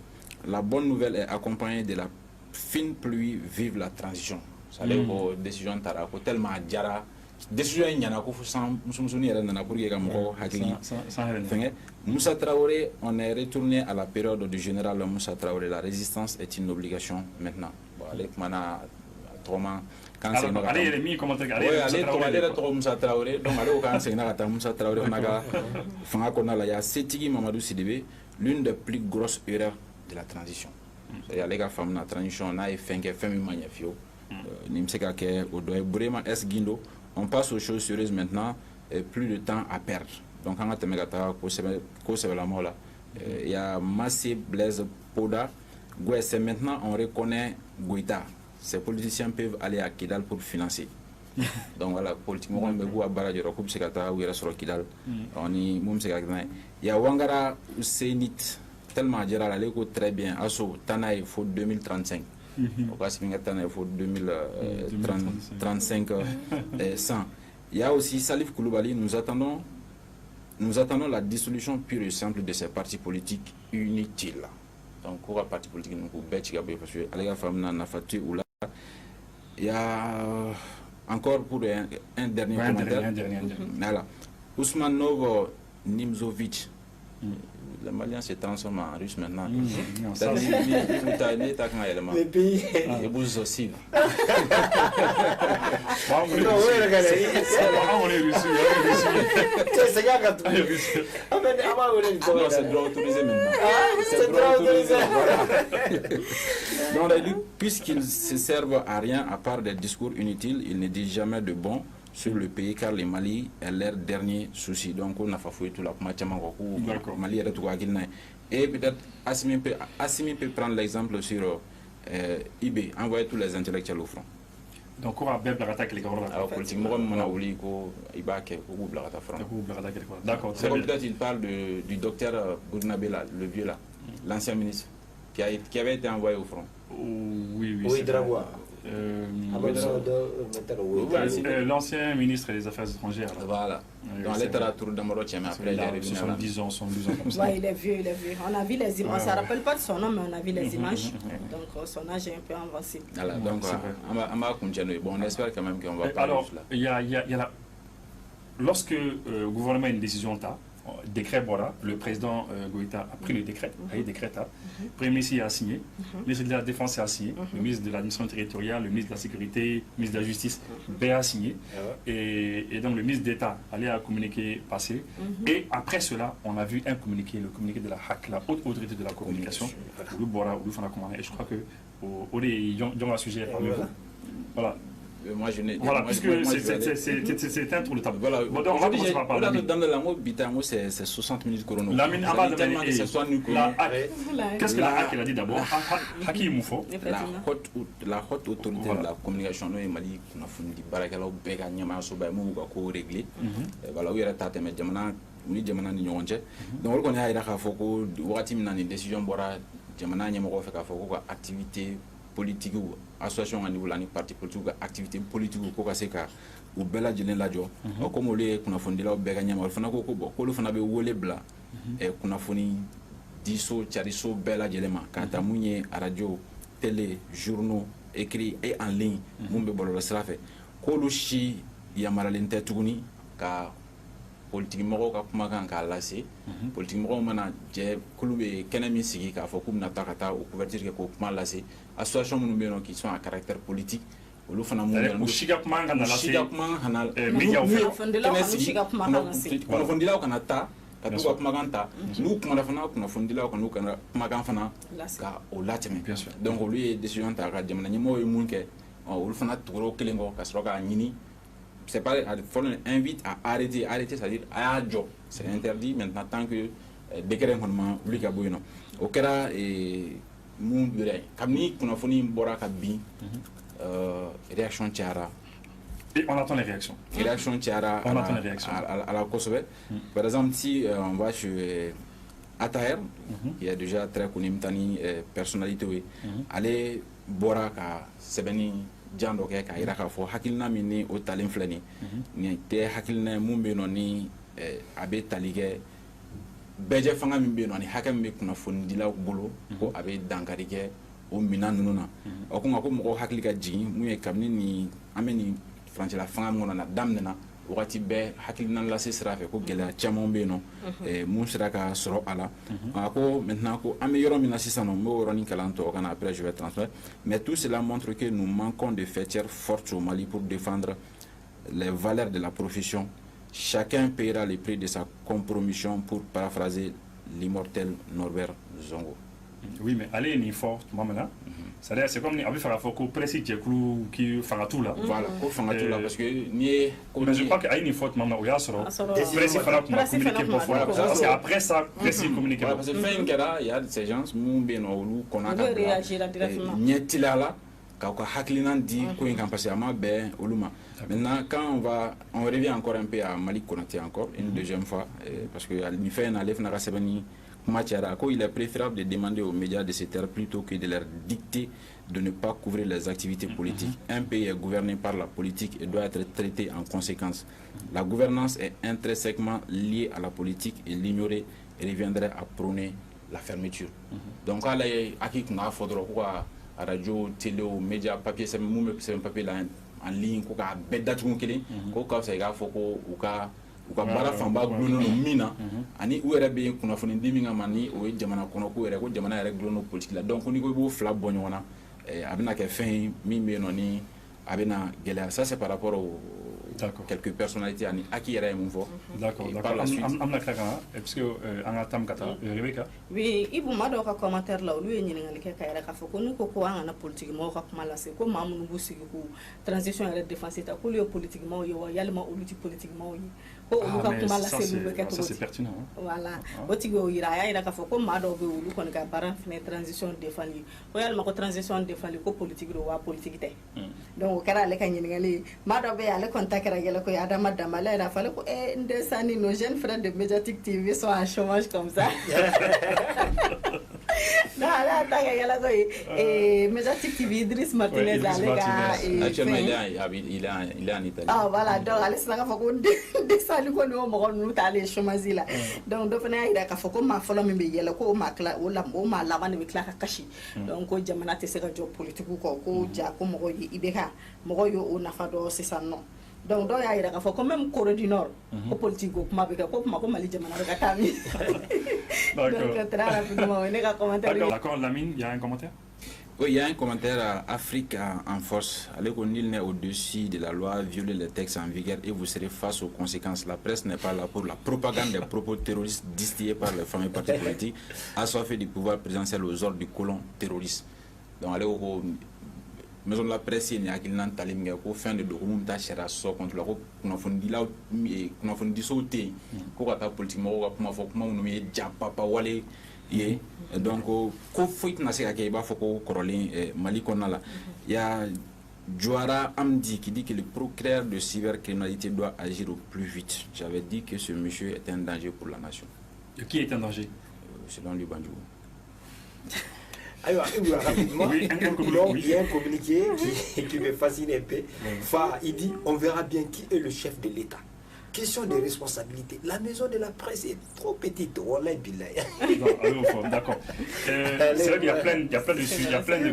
La bonne nouvelle est accompagnée de la fine pluie, vive la transition. Ça veut dire que décision tarako tellement jara décision il y en a ko sans musumuni era na pour yega mo hakili Moussa Traoré, on est retourné à la période du général Moussa Traoré. La résistance est une obligation maintenant. Bon, avec mana Thomas quand c'est alors allez les commentaires allez Moussa Traoré donc allez quand c'est na Moussa Traoré naga fanga kona la ya Setigi Mamadou Sidibé, l'une des plus grosses erreurs de la transition. C'est-à-dire les gars femmes la transition on a fait que fait magnifique nimseka ke odoy burema es gindo on passe aux choses sérieuses maintenant et plus de temps à perdre donc on a temegata ko c'est la mort là il y a Massé Blaise Poda c'est maintenant on reconnaît Goïta. Ces politiciens peuvent aller à Kidal pour financer donc voilà politiquement on me goût à Baradio Rakoub Sekata ou sur Kidal on y mumseka il y a Wangara Seinit tellement général aller très bien asso Tana il faut 2035 au cas il faut 2035 100 il y a aussi Salif Koulibaly nous attendons la dissolution pure et simple de ces partis politiques inutiles donc quoi parti politique nous bête parce que les femmes n'a fait ou là il y a encore pour un dernier commentaire voilà Ousmane Novo Nimzovic. Le Malien se transforme en russe maintenant. Les pays. Et vous aussi. C'est droit autorisé maintenant. C'est droit autorisé. Puisqu'ils se servent à rien à part des discours inutiles, ils ne disent jamais de bon sur le pays car le Mali est leur dernier souci. Donc on a fait tout la Mali est tout et peut-être Assimi peut prendre l'exemple sur IB, envoyer tous les intellectuels au front. donc on a bien blagata avec les gars alors politique moi mon awli ko ibake ko blagata front d'accord c'est comme peut-être il parle du docteur Burkinabé là, le vieux là, l'ancien ministre qui avait été envoyé au front. Oui, Dragoua. L'ancien ministre des Affaires étrangères. Là. Voilà. Dans l'état tour d'Amoro, mais après il est revenu 70 ans comme ça. Ouais, il est vieux. On a vu les images. On ne se rappelle pas de son nom, mais on a vu les images. Donc son âge est un peu invincible. Voilà, donc on va continuer. Bon, on espère quand même qu'on va pas. Alors, il y a lorsque le gouvernement a une décision, décret Bora, le président Goïta a pris le décret, le Premier ministre a signé, le ministre de la Défense a signé, le ministre de l'administration territoriale, le ministre de la Sécurité, le ministre de la Justice a signé, et donc le ministre d'État allait à communiquer passé, et après cela, on a vu un communiqué, le communiqué de la HAC, la haute autorité de la communication, le Bora, et je crois que il y a un sujet parmi vous. Voilà. Moi je n'ai voilà puisque c'est un tour de table. Voilà. Bon, donc on va commencer par parler. Dans le mot bitango c'est 60 minutes chrono. La mine avant de qu'est-ce que la HAC a dit d'abord? Haki Moufo. La haute autorité de la communication no Mali kuna fundi barakala bega nyama so ba mu ko régler. Voilà oui rata mais jamana ni jamana ni nyonje. Donc on a ira ka foko wakati mina ni décision bora jamana nyama ko fe ka foko activité politique ou association à niveau la ni parti politique ou activité politique ou ko ka ou bela jelen la jo comme on le kuna fondila bega nyama fana ko ko lu fana be wole bla e kuna foni diso chariso bela jelema kanta munye radio télé journaux écrit et en ligne mumbe bolo sira fe ko lu shi yamaralen te tuguni ka politique mɔgɔw ka kumakan k'a lase politique mɔgɔw mana jɛ kulu bɛ kɛnɛ min sigi k'a fɔ k'u bɛna taa ka taa o couverture kɛ k'o kuma lase association minnu bɛ yen nɔ qui sont à caractère politique olu fana mun bɛ yen si ka kuma ka na lase médiaw fɛ kɛnɛ sigi kunnafonidilaw kana taa ka t'u ka kumakan ta n'u kumana fana kunnafonidilaw ka n'u ka kumakan fana ka o latɛmɛ donc olu ye décision ta ka jamana ɲɛmɔgɔw ye mun kɛ olu fana tugura kelen kɔ ka sɔrɔ k'a ɲini. C'est pas, on invite à arrêter, c'est-à-dire à job. C'est interdit maintenant tant que décret lui qui a besoin. Au cas mon bureau, comme ni qu'on a fourni bora kabi, réaction tiara. Et on attend les réactions. Réaction tiara. On attend les réactions. À la Kosovo. Par exemple, si on va chez Ataher, qui est déjà très connu, une personnalité, aller bora ka sebeni. Jando ke ka ira ka fo hakilina min ni o talen filɛ ni tɛ hakilina mun bɛ yen nɔ ni a bɛ tali kɛ bɛɛjɛ fanga min bɛ yen nɔ ni hakɛ min bɛ kunnafonidilaw bolo ko a bɛ dankari kɛ o minan ninnu na o kuma ko mɔgɔw hakili ka jigin mun ye kabini ni an bɛ nin farancɛla fanga min kɔnɔ na daminɛna wagati bɛɛ hakilina lase sira fɛ ko gɛlɛya caman bɛ yen nɔ mun sera ka sɔrɔ a la a ko maintenant ko an bɛ yɔrɔ min na sisan nɔ n b'o yɔrɔnin kalan tɔ kana après je vais transmettre mais tout cela montre que nous manquons de fêtières fortes au Mali pour défendre les valeurs de la profession. Chacun paiera le prix de sa compromission, pour paraphraser l'immortel Norbert Zongo. Oui, mais allez, ni fort, maman. C'est comme avec la photo précis qui fera tout là. Voilà, qui fera tout là parce que ni. Mais je crois qu'il y a une faute maman où il y a solo. Précis fera pour communiquer pour fois. Parce qu'après ça, précis communiquer. Parce que fin il y a ces gens qui bien ou qu'on a. Nietilala. Quand haklinan dit qu'on est passé à ma baie au Luma. Maintenant, quand on revient encore un peu à Malik Konaté encore une deuxième fois parce que à l'IFE n'a pas sebani. Il est préférable de demander aux médias de se taire plutôt que de leur dicter de ne pas couvrir les activités politiques. Un pays est gouverné par la politique et doit être traité en conséquence. La gouvernance est intrinsèquement liée à la politique et l'ignorer reviendrait à prôner la fermeture. Donc, à radio, télé, médias, papier, c'est un papier en ligne, ka bara fanba glono mina ani u yɛrɛ bɛ kunnafoni di min kama ni o ye jamana kɔnɔ ko yɛrɛ ko jamana yɛrɛ glono politique la donc ni ko i b'o fila bɔ ɲɔgɔn na a bɛna kɛ fɛn ye min bɛ yen nɔ ni a bɛna gɛlɛya. Ça c'est par rapport aux quelques personnalités ani aki yɛrɛ ye mun fɔ. D'accord. An bɛna tila ka na parce que an ka tam ka taa Rebecca. Oui, Ibou ma dɔw ka commentaire la olu ye ɲininkali kɛ ka yɛrɛ k'a fɔ ko n'u ko ko an kana politique mɔgɔw ka kuma lase ko maa minnu b'u sigi ko transition yɛrɛ défense ta k'olu ye politique mɔgɔw ye wa yalima olu ti politique mɔgɔw ye. ko olu ka kuma la ça selu be kɛ c'est cogo pertinent. voilà o tigi o yira a y'a yira k'a fɔ ko maa dɔw bɛ olu kɔni ka baara fɛnɛ transition défali ko yalima ko transition défali ko politique don wa politique tɛ donc o kɛra ale ka ɲininkali ye maa dɔ bɛ yen ale kɔni ta kɛra yɛlɛ ko ye Adama Damba ale yɛrɛ fɔ ale ko n den Sani nos jeunes frères de Mediatique TV sont en chômage comme ça non ale y'a ta kɛ yɛlɛ ko ye Mediatique TV Idriss Martinez ale ka actuellement il est en Italie. Ah voilà, donc ale sina k'a fɔ ko n den Sani ko ni o mɔgɔ ninnu ta ale ye chômage la donc dɔ fana y'a yira k'a fɔ ko maa fɔlɔ min bɛ yɛlɛ ko o maa laban de bɛ tila ka kasi donc ko jamana tɛ se ka jɔ politique kɔ ko ja ko mɔgɔ ye IBK mɔgɔ ye o nafa dɔ sisan nɔ donc dɔw y'a yira k'a fɔ ko même Corée du Nord ko politique ko kuma bɛ kɛ ko kuma ko Mali jamana bɛ ka taa min donc très rapidement ne ka commentaire ye. D'accord, Lamine, il y a un commentaire? Oui, il y a un commentaire à Afrique en force. Allez qu'on nul n'est au-dessus de la loi, violer les textes en vigueur et vous serez face aux conséquences. La presse n'est pas là pour la propagande des propos terroristes distillés par les fameux partis politiques, assoiffés du pouvoir présidentiel aux ordres du colon terroriste. Donc allez au maison de la presse, il y a qui n'ont pas les fin de document tâchera sort contre le kunafundi la kunafundi sauté ko ta politique mo kuma fo kuma no me papa wale ye donc ko faut na se ka ke ba fo ko korolen Mali konna la ya Jouara Amdi qui dit que le procureur de cybercriminalité doit agir au plus vite. J'avais dit que ce monsieur est un danger pour la nation. Qui est un danger? Selon lui Banjou. Alors, rapidement, donc, il y a un communiqué qui me fascine un peu. Il dit, on verra bien qui est le chef de l'État. Question de responsabilité. La maison de la presse est trop petite. D'accord. C'est vrai qu'il y a plein de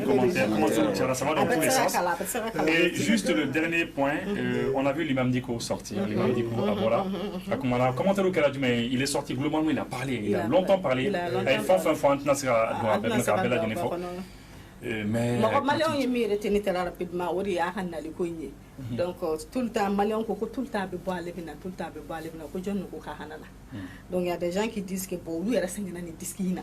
commentaires. Ça va dans tous les sens. Et juste le dernier point, on a vu l'imam Diko sortir. L'imam Diko, voilà. Commentaire au Canada, mais il est sorti globalement, il a parlé, il a longtemps parlé. Il faut mais malien ye mi retenir très rapidement o de y'a ka nali ko in ye donc tout le temps malien ko tout le temps bɛ bɔ ale bɛna tout le temps bɛ bɔ ale bɛna ko jɔn ko ka hana la donc il y a des gens qui disent que bon olu yɛrɛ sɛgɛnna ni disque in na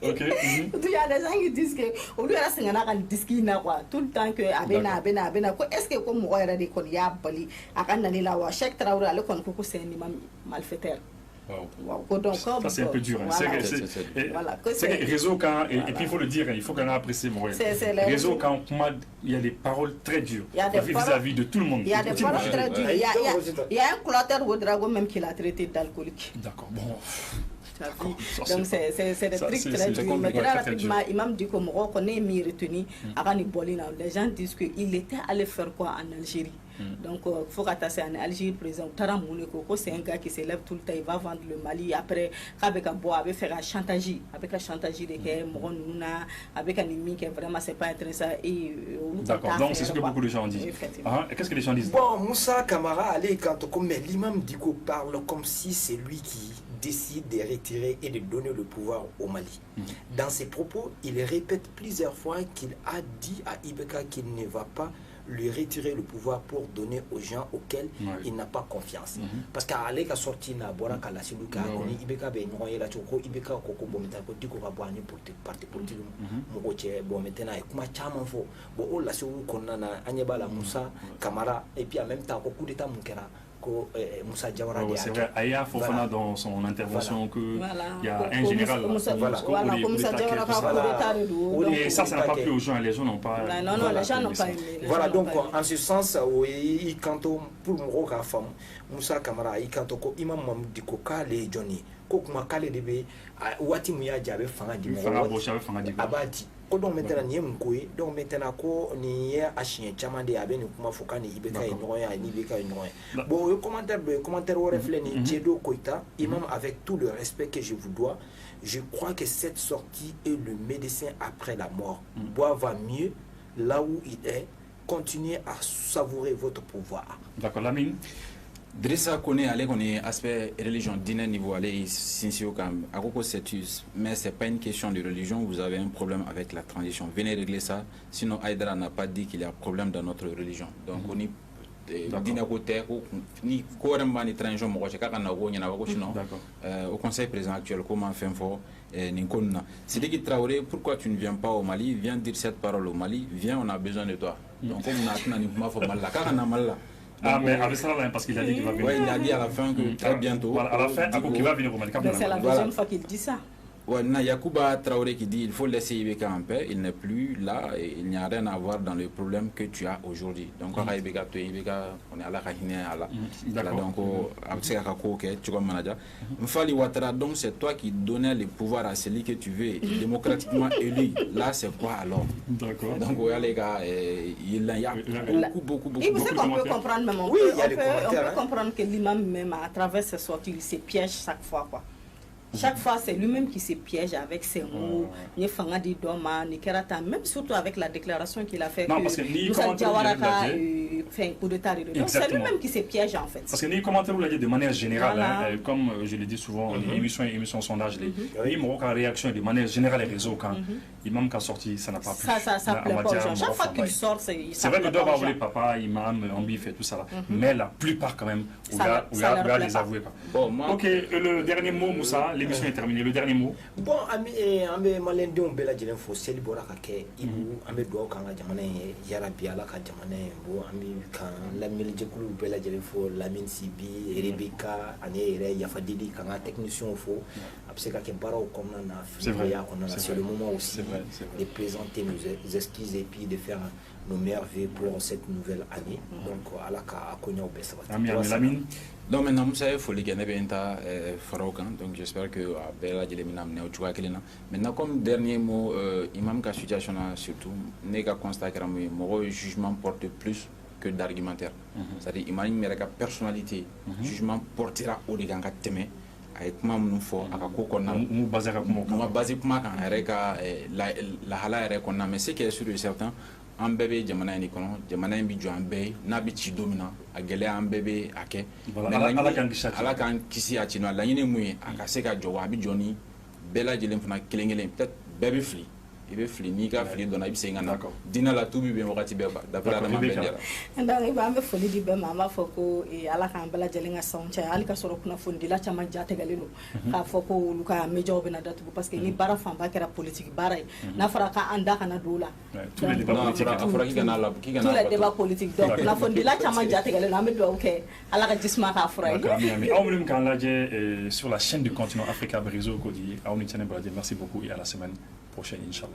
ok il y a des gens qui disent que olu yɛrɛ sɛgɛnna ka ni disque in na quoi tout le temps que a bɛna ko est ce que ko mɔgɔ yɛrɛ de kɔni y'a bali a ka nali la wa Cheikh Traoré ale kɔni ko c'est un imam malfaiteur. Wow. Donc, ça c'est un peu dur. Voilà. C'est que réseau quand et puis il faut le dire, il faut qu'on apprécie mon réseau quand il y a des paroles très dures vis-à-vis de tout le monde. Il y a des paroles très dures. Il y a un cloître au dragon même qui l'a traité d'alcoolique. D'accord. Bon. Donc c'est des trucs très durs. Mais très rapidement, Imam dit que moi connais mi retenu à Bolina. Les gens disent qu'il était allé faire quoi en Algérie. Donc faut qu'attacher en Algérie président Tara Mouneko, c'est un gars qui se lève tout le temps, il va vendre le Mali après avec un bois, avec faire un chantage de que Mourona avec un ennemi qui vraiment c'est pas intéressant et d'accord. Donc c'est ce que beaucoup de gens disent. Qu'est-ce que les gens disent? Bon, Moussa Camara allez quand comme l'imam Diko parle comme si c'est lui qui décide de retirer et de donner le pouvoir au Mali. Dans ses propos, il répète plusieurs fois qu'il a dit à Ibeka qu'il ne va pas lui retirer le pouvoir pour donner aux gens auxquels il n'a pas confiance. Parce qu'à l'époque sorti na bora kala siluka ni Ibeka be no yela ko Ibeka ko ko bometa ko diko ka boani parti politique mo ko che bo metena e kuma chama fo bo o la su konna na anyeba la Moussa Camara et puis en même temps ko coup d'état mon kera Moussa Diawara. C'est vrai, Aya Fofana dans son intervention que il y a un général et ça n'a pas plu aux gens, les gens n'ont pas. Non, les gens n'ont pas aimé. Voilà donc en ce sens oui quand pour mon gars femme Moussa Camara il quand ko imam Mamdi ko kale Johnny ko kuma kale de be wati mu ya jabe fanga di abati ko donc maintenant ni mkoyi donc maintenant ko ni ya achien chama de abe ni kuma foka ni Ibeka inoy ya ni Ibeka inoy bon le commentaire au reflet ni Tiedo Koita imam avec tout le respect que je vous dois, je crois que cette sortie est le médecin après la mort. Bois va mieux là où il est, continuez à savourer votre pouvoir. D'accord, Lamine. Drissa connaît aller qu'on est aspect religion dîner niveau aller sincère comme à quoi mais c'est pas une question de religion, vous avez un problème avec la transition, venez régler ça, sinon Aïdara n'a pas dit qu'il y a problème dans notre religion, donc on est dîner côté ni courant ni transition moi je quand on a sinon au conseil président actuel comment faire fort Ninkonna c'est dit qu'il Traoré pourquoi tu ne viens pas au Mali, viens dire cette parole au Mali, viens on a besoin de toi donc comme on a mal là quand on a mal là Ah, mais avec ça, parce qu'il a dit qu'il va venir. Ouais, il a dit à la fin que très bientôt. Voilà, à la fin, qu'il va venir au Mali. C'est la deuxième fois qu'il dit ça. Ouais, Yacouba Traoré qui dit il faut laisser Ibeka en paix, il n'est plus là et il n'y a rien à voir dans le problème que tu as aujourd'hui. Donc, on est à la Rahine, donc, tu vois, manager. Mfali Ouattara, donc c'est toi qui donnais le pouvoir à celui que tu veux, démocratiquement élu. Là, c'est quoi alors? D'accord. Donc, les gars, il y a beaucoup. Et vous savez qu'on peut comprendre même, Oui, il y a des on commentaires. peut comprendre que l'imam, même à travers ses sorties, il se piège chaque fois, quoi. Chaque fois, c'est lui-même qui se piège avec ses mots. Même surtout avec la déclaration qu'il a fait que Moussa Diawara fait un coup d'état. C'est lui-même qui se piège en fait. Parce que les commentaires, vous l'avez dit de manière générale, comme je le dis souvent, émission sondage, les réaction de manière générale les réseaux, quand Imam qui a sorti, ça n'a pas plu. Ça plaît pas. Chaque fois qu'il sort, c'est vrai que doit avoir les papas, Imam, Ambi fait tout ça. Mais la plupart quand même, on va les avouer. Ok, le dernier mot, Moussa. L'émission est terminée. Le dernier mot. Bon, ami malendenw bɛɛ lajɛlen fo seli bɔra ka kɛ Ibu an bɛ dugawu k'an ka jamana ye yarabi ala ka jamana ye bon an bɛ kan lamɛnnikɛlaw bɛɛ lajɛlen fo Lamine Sibi Rebecca ani yɛrɛ Yafa Didi k'an ka techniciens fo a bɛ se ka kɛ baaraw kɔnɔna na filiya kɔnɔna na c'est le moment aussi de présenter nos excuses et puis de faire nos meilleurs vœux pour cette nouvelle année donc ala ka akoɲaw bɛɛ sabati. Lamine. Donc maintenant, Moussa est folie qui n'est pas Faroukan, donc j'espère que Bella Djelemina m'a dit que maintenant, comme dernier mot, Imam ka situation surtout, n'est qu'à constater que mon jugement porte plus que d'argumentaire. C'est-à-dire, Imam a personnalité, jugement portera au dégât de thème. Avec moi, nous faut à quoi nous baser comment la hala est qu'on a, mais ce qui est sûr et certain. An bɛɛ bɛ jamana in de kɔnɔ jamana in bɛ jɔ an bɛɛ ye n'a bɛ ci don min na a gɛlɛya an bɛɛ bɛ a kɛ ala k'an kisi a ci nɔ laɲini mun ye a ka se ka jɔ wa a bɛ jɔ ni bɛɛ lajɛlen fana kelen kelen peut-être bɛɛ bɛ fili i bɛ fili n'i ka fili dɔnna i bɛ segin ka na diinɛ la tu bɛ bɛn wagati bɛɛ d'après adama bɛɛ jɛra. donc an bɛ foli di bɛɛ ma an b'a fɔ ko ala k'an bɛɛ lajɛlen ka sanw cɛ hali ka sɔrɔ kunnafonidila caman jatigɛlen don k'a fɔ ko olu ka médiaw bɛna datugu parce que ni baara fanba kɛra politique baara ye n'a fɔra k'an da kana don o la. tous les débats politiques donc kunnafonidila caman jatigɛlen don an bɛ dugawu kɛ ala ka jisuma k'a fura ye. aw minnu k'an lajɛ sur la chaîne du continent Africa réseau ko di aw ni cɛnɛ baraji merci beaucoup et à la semaine prochaine inchallah.